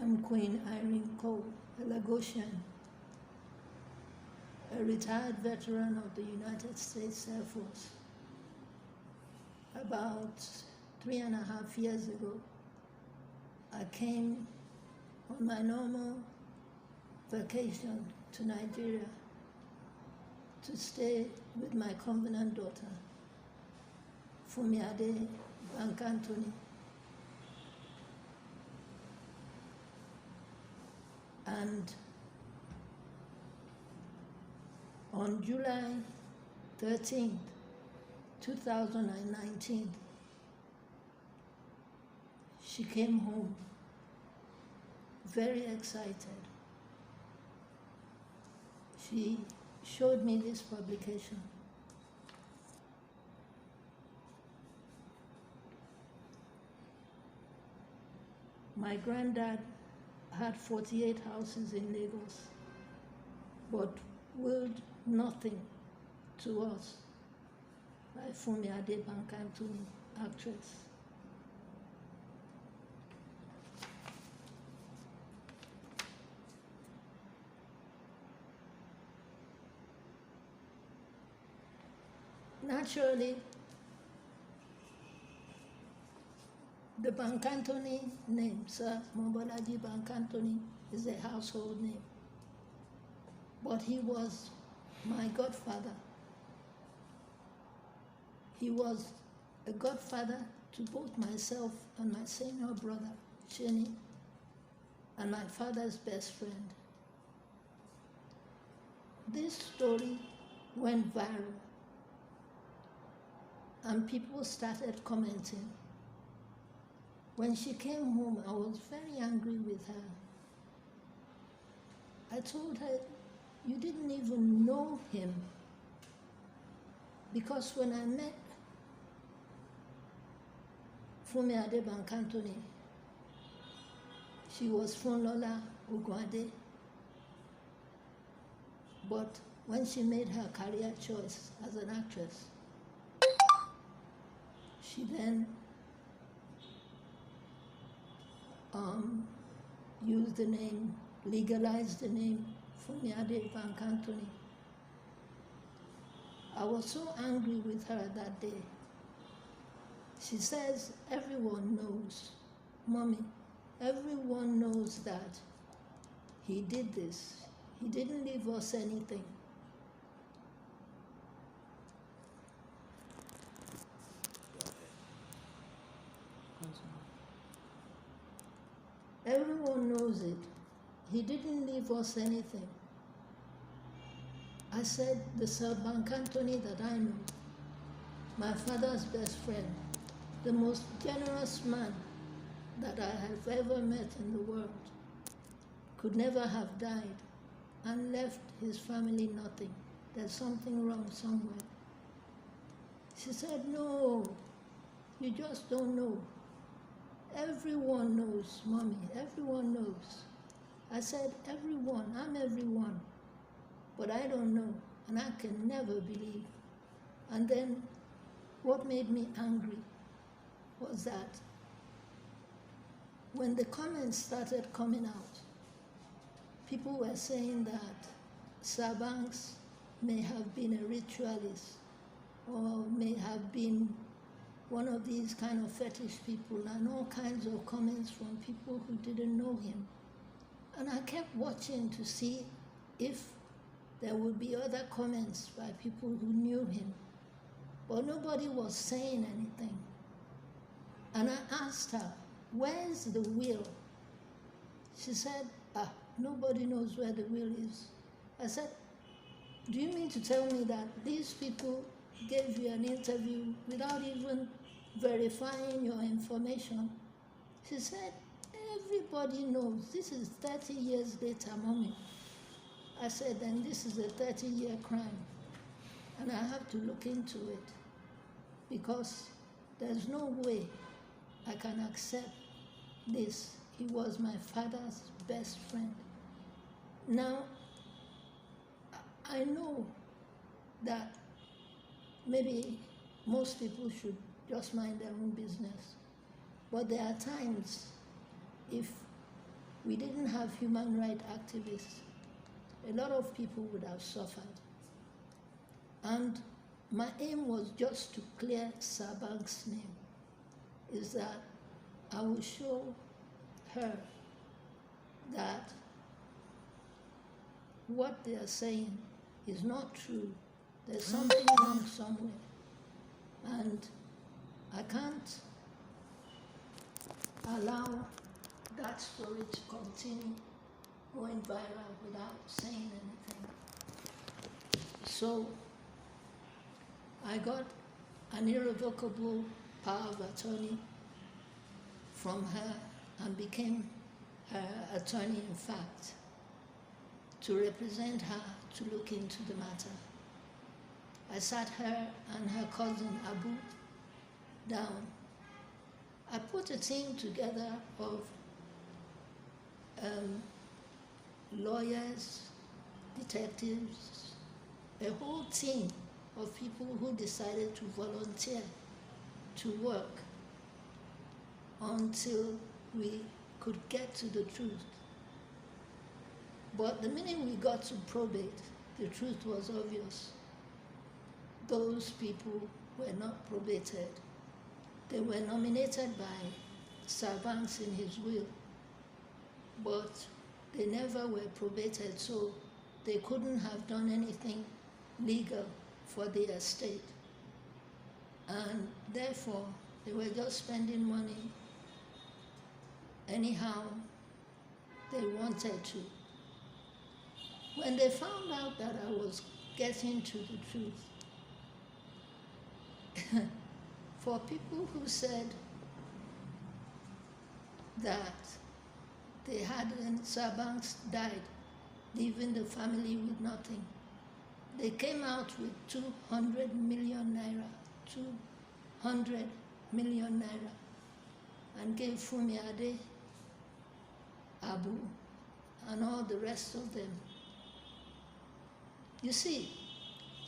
I'm Queen Irene Cole, a Lagosian, a retired veteran of the United States Air Force. About 3.5 years ago, I came on my normal vacation to Nigeria to stay with my covenant daughter, Funmi Bankantoni. And on July 13th, 2019, she came home very excited. She showed me this publication. My granddad had 48 houses in Lagos, but willed nothing to us, by Funmi Bankantoni, actress. Naturally, the Bankantoni name, Sir Mobolaji Bankantoni, is a household name. But he was my godfather. He was a godfather to both myself and my senior brother, Cheney, and my father's best friend. This story went viral, and people started commenting. When she came home, I was very angry with her. I told her, you didn't even know him. Because when I met Funmi Bankantoni, she was Funlola Ugwade. But when she made her career choice as an actress, she then used the name, legalized the name Funmi Bankantoni. I was so angry with her that day. She says, everyone knows, Mommy, everyone knows that he did this. He didn't leave us anything. Everyone knows it. He didn't leave us anything. I said, the Sir Bankantoni that I know, my father's best friend, the most generous man that I have ever met in the world, could never have died and left his family nothing. There's something wrong somewhere. She said, no, you just don't know. Everyone knows, Mommy, everyone knows. I said, everyone, I'm everyone, but I don't know, and I can never believe. And then what made me angry was that when the comments started coming out, people were saying that Sir Banks may have been a ritualist or may have been one of these kind of fetish people, and all kinds of comments from people who didn't know him. And I kept watching to see if there would be other comments by people who knew him. But nobody was saying anything. And I asked her, where's the will? She said, nobody knows where the will is. I said, do you mean to tell me that these people gave you an interview without even verifying your information? She said, everybody knows. This is 30 years later, Mommy. I said, then this is a 30-year crime, and I have to look into it, because there's no way I can accept this. He was my father's best friend. Now, I know that maybe most people should just mind their own business. But there are times, if we didn't have human rights activists, a lot of people would have suffered. And my aim was just to clear Sabank's name, is that I will show her that what they are saying is not true. There's something wrong somewhere. And I can't allow that story to continue going viral without saying anything. So I got an irrevocable power of attorney from her and became her attorney in fact, to represent her, to look into the matter. I sat her and her cousin Abu down. I put a team together of lawyers, detectives, a whole team of people who decided to volunteer to work until we could get to the truth. But the minute we got to probate, the truth was obvious. Those people were not probated. They were nominated by Sabanks in his will, but they never were probated, so they couldn't have done anything legal for the estate. And therefore, they were just spending money anyhow they wanted to. When they found out that I was getting to the truth, for people who said that they hadn't, Sabanks died, leaving the family with nothing, they came out with 200 million naira, 200 million naira, and gave Funmi Ade, Abu, and all the rest of them. You see,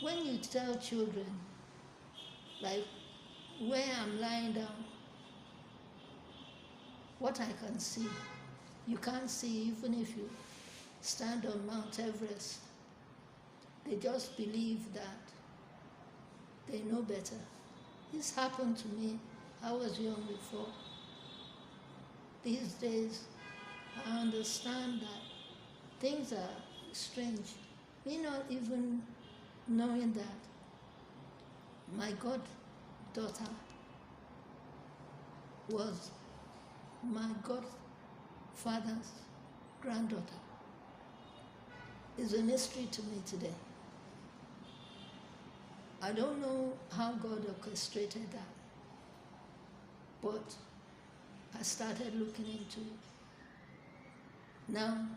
when you tell children, like where I'm lying down, what I can see, you can't see even if you stand on Mount Everest. They just believe that they know better. This happened to me. I was young before. These days, I understand that things are strange. Me not even knowing that my goddaughter was my godfather's granddaughter is a mystery to me today. I don't know how God orchestrated that, but I started looking into it. Now,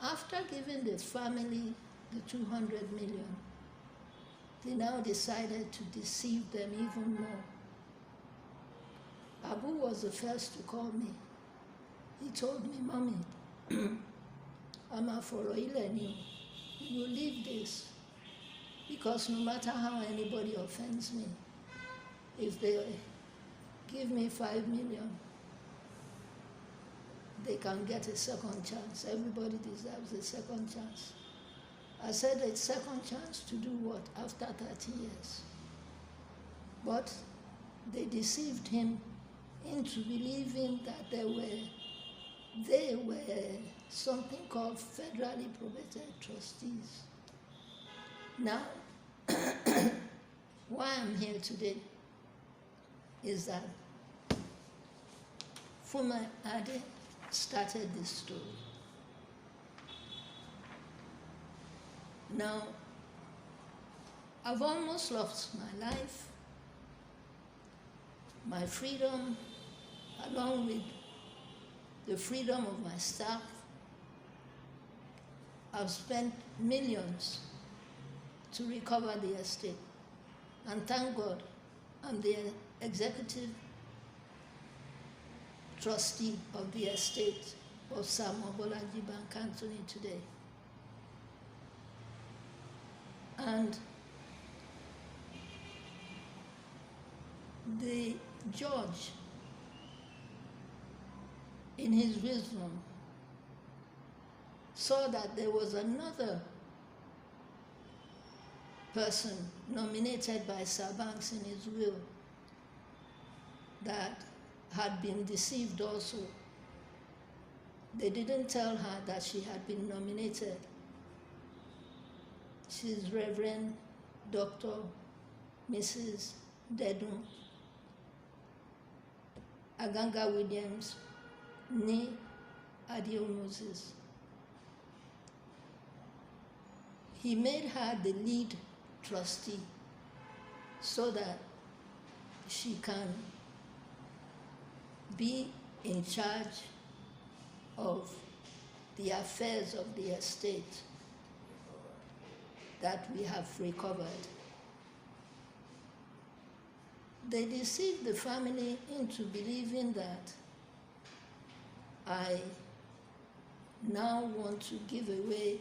after giving the family the 200 million, they now decided to deceive them even more. Abu was the first to call me. He told me, "Mommy, I'm a Foroileni. You leave this, because no matter how anybody offends me, if they give me 5 million, they can get a second chance. Everybody deserves a second chance." I said, a second chance to do what after 30 years? But they deceived him into believing that they were something called federally probated trustees. Now, why I'm here today is that Funmi Ade started this story. Now, I've almost lost my life, my freedom, along with the freedom of my staff. I've spent millions to recover the estate. And thank God, I'm the executive trustee of the estate of Sam Obolaji Bank Anthony today. And the judge in his wisdom, saw that there was another person nominated by Sir Banks in his will that had been deceived also. They didn't tell her that she had been nominated. She's Reverend Dr. Mrs. Dedun Aganga Williams, nee Adio Moses. He made her the lead trustee so that she can be in charge of the affairs of the estate that we have recovered. They deceived the family into believing that I now want to give away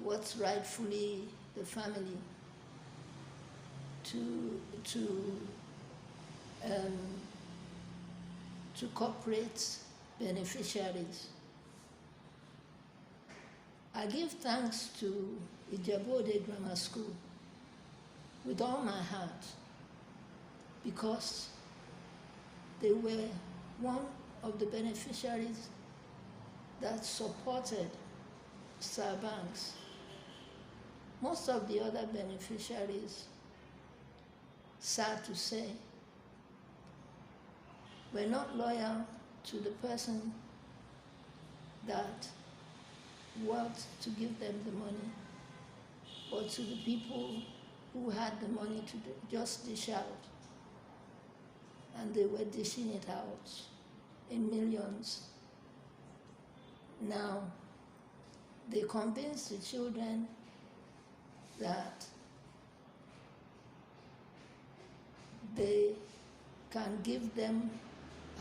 what's rightfully the family to corporate beneficiaries. I give thanks to Ijebode Grammar School with all my heart because they were one of the beneficiaries that supported Sir Banks. Most of the other beneficiaries, sad to say, were not loyal to the person that was to give them the money, or to the people who had the money to just dish out. And they were dishing it out in millions. Now, they convinced the children that they can give them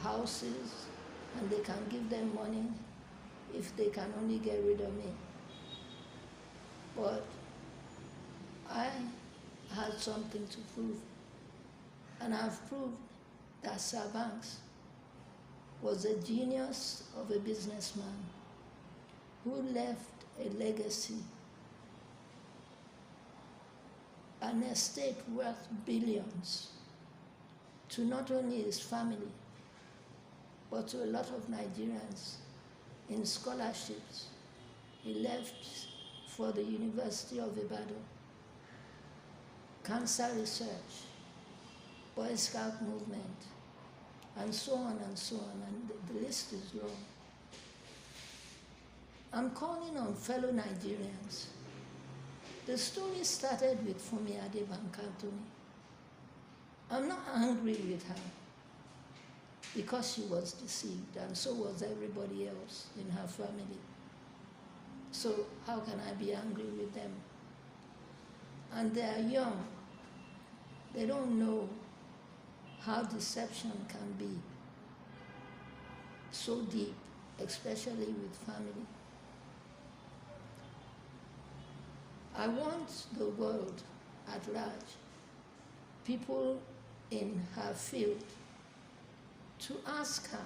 houses and they can give them money if they can only get rid of me. But I had something to prove, and I've proved that Sir Banks was a genius of a businessman who left a legacy, an estate worth billions, to not only his family, but to a lot of Nigerians in scholarships. He left for the University of Ibadan, cancer research, Boy Scout movement, and so on, and the list is long. I'm calling on fellow Nigerians. The story started with Funmi Adebankantoni. I'm not angry with her because she was deceived, and so was everybody else in her family. So how can I be angry with them? And they are young. They don't know how deception can be so deep, especially with family. I want the world at large, people in her field, to ask her,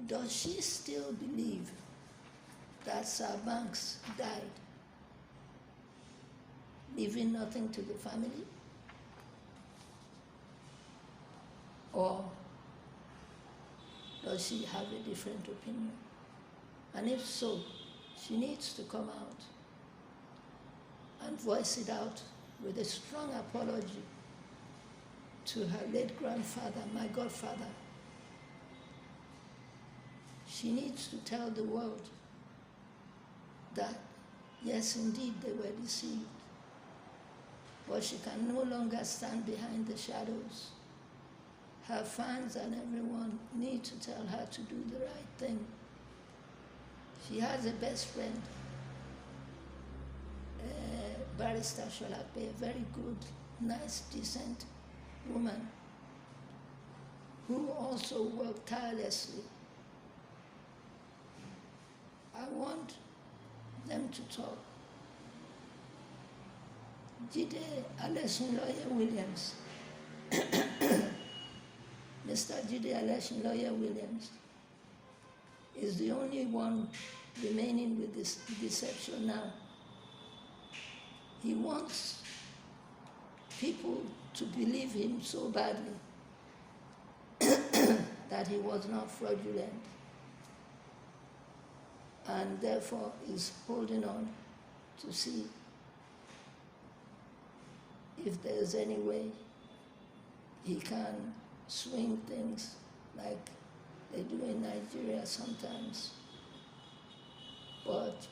does she still believe that Sir Banks died, leaving nothing to the family? Or does she have a different opinion? And if so, she needs to come out and voice it out with a strong apology to her late grandfather, my godfather. She needs to tell the world that, yes, indeed, they were deceived, but she can no longer stand behind the shadows. Her fans and everyone need to tell her to do the right thing. She has a best friend, Barrister Sholape, a very good, nice, decent woman who also worked tirelessly. I want them to talk. Jide Alesunloye Williams Mr. Jide Election Lawyer Williams is the only one remaining with this deception now. He wants people to believe him so badly that he was not fraudulent, and therefore is holding on to see if there's any way he can swing things like they do in Nigeria sometimes. But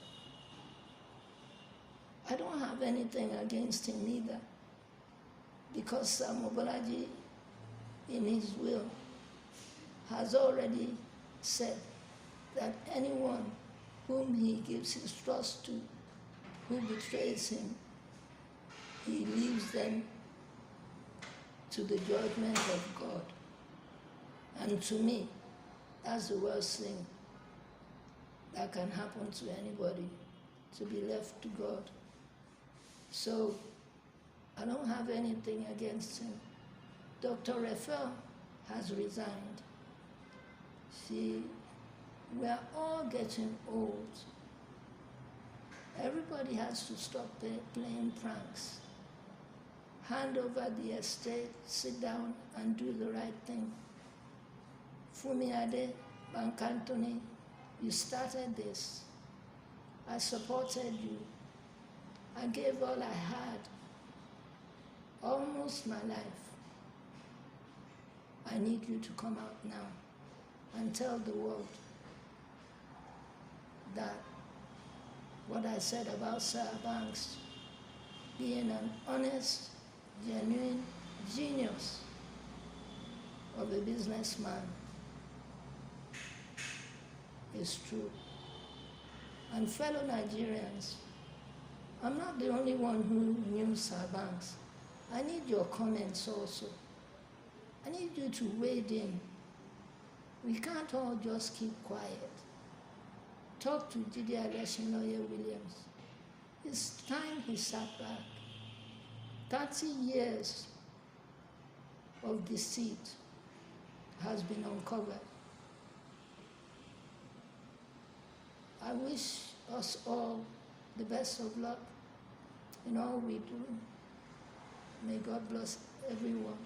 I don't have anything against him either, because Sam Obalaji, in his will, has already said that anyone whom he gives his trust to, who betrays him, he leaves them to the judgment of God. And to me, that's the worst thing that can happen to anybody, to be left to God. So I don't have anything against him. Dr. Raphael has resigned. See, we are all getting old. Everybody has to stop playing pranks. Hand over the estate, sit down and do the right thing. Funmi Ade, Bank Anthony, you started this. I supported you. I gave all I had, almost my life. I need you to come out now and tell the world that what I said about Sarah Banks being an honest, genuine genius of a businessman is true. And fellow Nigerians, I'm not the only one who knew Sarah Banks. I need your comments also. I need you to wade in. We can't all just keep quiet. Talk to Jide Election Lawyer Williams. It's time he sat back. 30 years of deceit has been uncovered. I wish us all the best of luck in all we do. May God bless everyone.